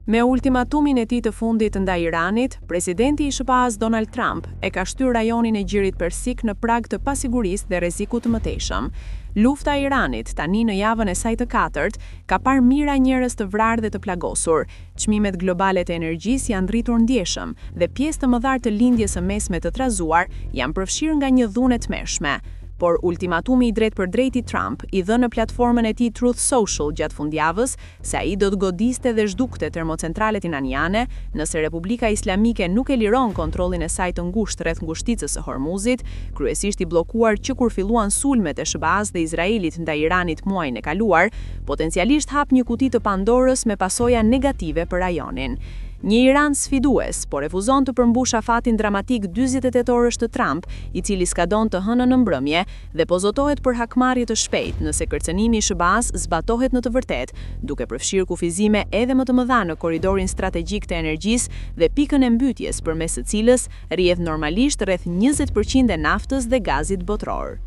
Me ultimatumin e tij të fundit ndaj Iranit, presidenti i SBA-s Donald Trump e ka shtyr rajonin e Gjirit Persik në prag të pasigurisë dhe rrezikut të mëtejshëm. Lufta e Iranit, tani në javën e saj të katërt, ka parë mijëra njerëz të vrarë dhe të plagosur. Çmimet globale të energjisë janë rritur ndjeshëm dhe pjesë të mëdha të lindjes së mesme të trazuar janë përfshirë nga një dhunë e tmerrshme. Por ultimatumi i drejt për drejt i Trump i dhënë në platformën e tij Truth Social gjatë fundjavës se ai do të godiste dhe zhdukte termocentralet iraniane nëse Republika Islamike nuk e liron kontrollin e saj të ngushtë rreth ngushticës së Hormuzit, kryesisht i bllokuar që kur filluan sulmet e SBA-s dhe Izraelit ndaj Iranit muajin e kaluar, potencialisht hap një kuti të Pandorës me pasoja negative për rajonin. Një Iran sfidues, por refuzon të përmbush afatin dramatik 48 orësh të Trump, i cili skadon të hënën në mbrëmje dhe po zotohet për hakmarrje të shpejtë nëse kërcënimi i SBA-s zbatohet në të vërtetë, duke përfshirë kufizime edhe më të mëdha në korridorin strategjik të energjisë dhe pikën e mbytjes përmes së cilës rrjedh normalisht rreth 20% e naftës dhe gazit botror.